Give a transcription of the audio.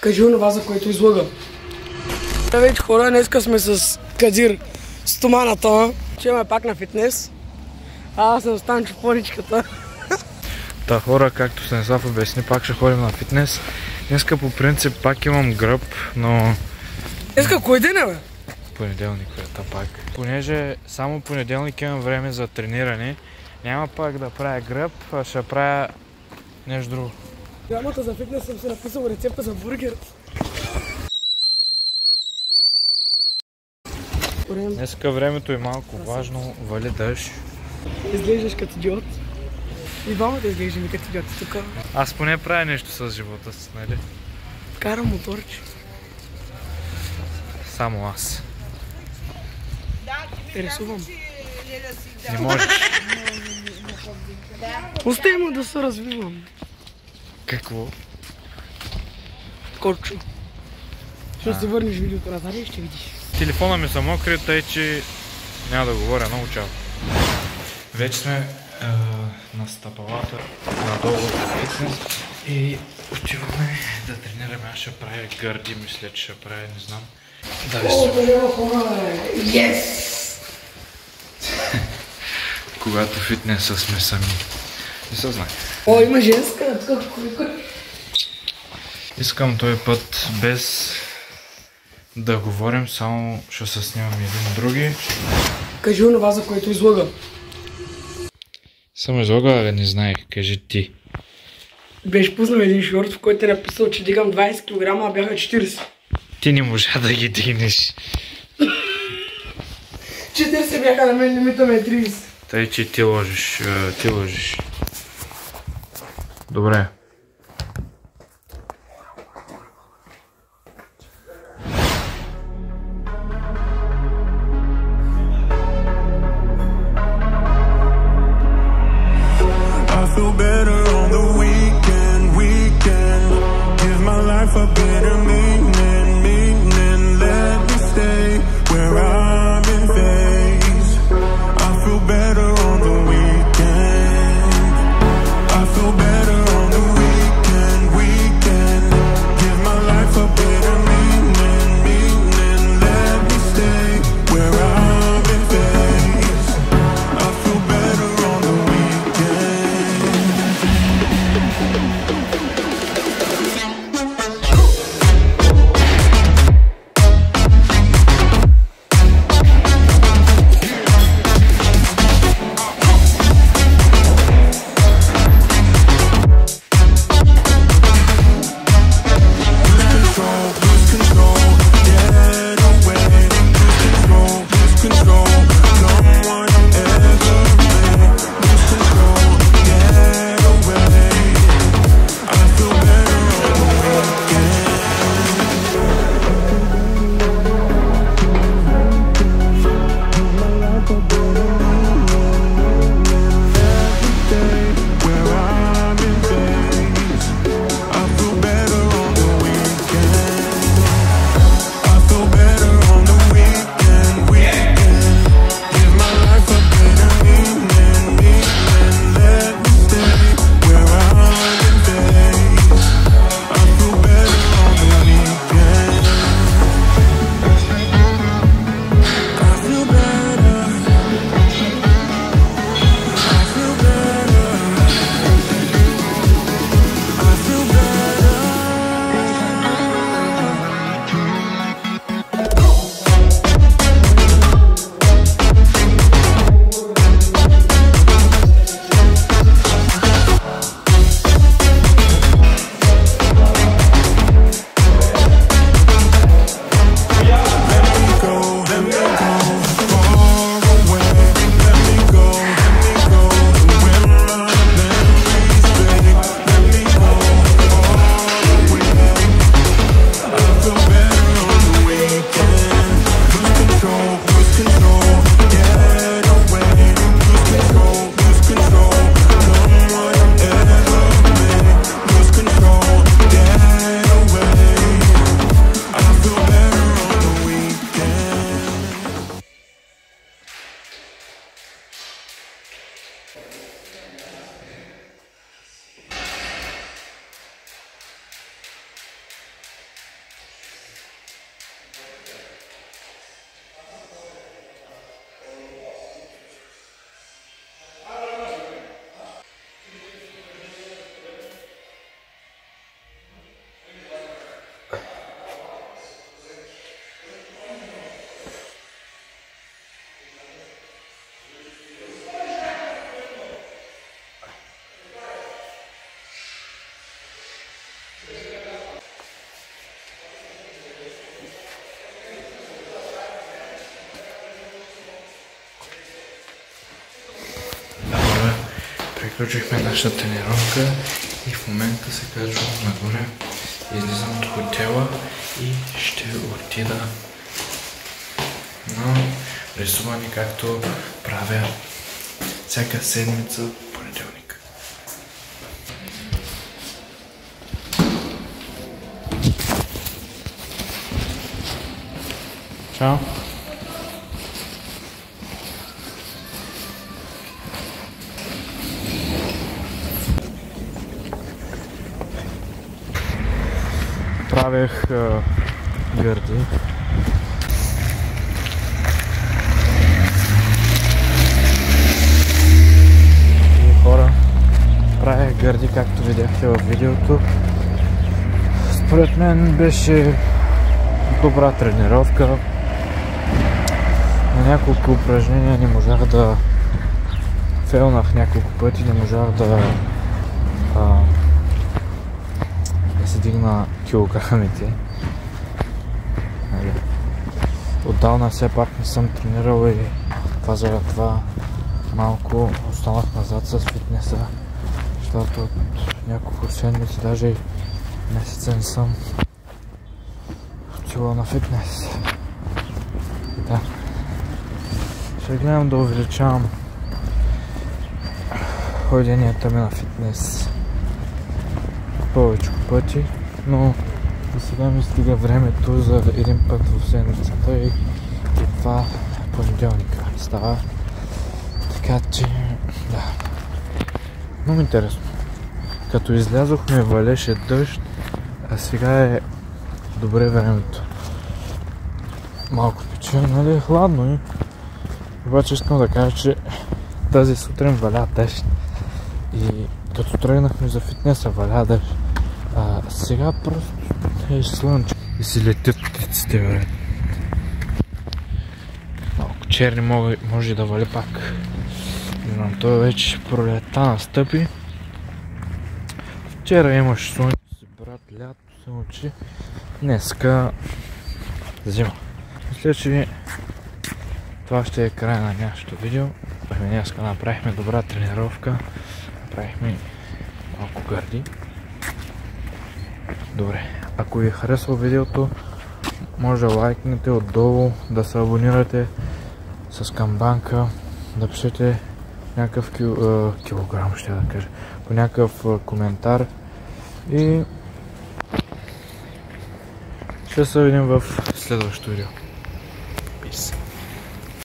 Кажи онова, за което излага. Вече хора, днеска сме с Кадир, стоманата. Чеме пак на фитнес. Аз съм Станчо Поричката. Та хора, както Станислав обясни, пак ще ходим на фитнес. Днеска по принцип пак имам гръб, но... Днеска кой ден е, бе? Понеделник е пак. Понеже само понеделник имам време за трениране, няма пак да правя гръб, а ще правя нещо друго. Грамата за фитнес съм си написал рецепта за бургер. Днеска времето е малко важно, вали дъжд. Изглеждаш като идиот. И двамата изглеждаме като идиоти тук. Аз поне правя нещо с живота си, нали? Карам моторче. Само аз. Рисувам. Не можеш. Остай му да се развивам. Какво? Кочо. Ще се върнеш видеото назад и ще видиш. Телефона ми са мокри, тъй че няма да говоря, много чао. Вече сме на стъпалата надолу в фитнес и отиваме да тренираме. Аз ще правя гърди, мисля, че ще правя, не знам. Да ви се. Yes! Когато в фитнеса сме сами. Не се знае. О, има женска. Искам този път без да говорим, само ще се снимам един други. Кажи онова, за което излага. Само излага, але не знаех. Кажи ти. Беше пуснал един шорт, в който е написал, че дигам 20 кг, а бяха 40. Ти не можа да ги дигнеш. 40 бяха на мен, лимита ме 30. Тъй, че ти лъжиш. Ти лъжиш. Добре. Feel better on the weekend. Give my life a better meaning. Let me stay where I'm in phase. I feel better on the weekend. I feel better on the weekend. Give my life a better meaning. Let me stay where I'm in phase. I feel better on the weekend. приключихме нашата тренировка и в момента се качвам нагоре. Излизам от хотела и ще отида на рисуване, както правя всяка седмица в понеделник. Чао! Правех гърди. И хора, правех гърди, както видяхте във видеото. Според мен беше добра тренировка. На няколко упражнения не можах да фейлнах няколко пъти, не можах да се дигна килограмите. Отдавна все пак не съм тренирал и това заради това малко останах назад с фитнеса, защото от няколко седмици, даже и месеца не съм отивал на фитнес. Да. Ще гледам да увеличавам ходенията ми на фитнес повече пъти, но за сега ми стига времето за един път в седмицата и това понеделника става. Така че, да. Много интересно. Като излязохме, валеше дъжд, а сега е добре времето. Малко пече, нали е хладно и обаче искам да кажа, че тази сутрин валя дъжд и като тръгнахме за фитнеса валя дъжд. Сега просто е слънче и си летят птиците, бе. Малко черни може да вали пак. Но той вече пролета настъпи. Вчера имаше слънце, брат, лято се учи. Днеска зима. Мисля, че това ще е край на нашето видео. Днеска направихме добра тренировка. Направихме малко гърди. Добре, ако ви е харесало видеото, може да лайкнете отдолу, да се абонирате с камбанка, да пишете някакъв килограм, ще да кажа, по някакъв коментар и ще се видим в следващото видео.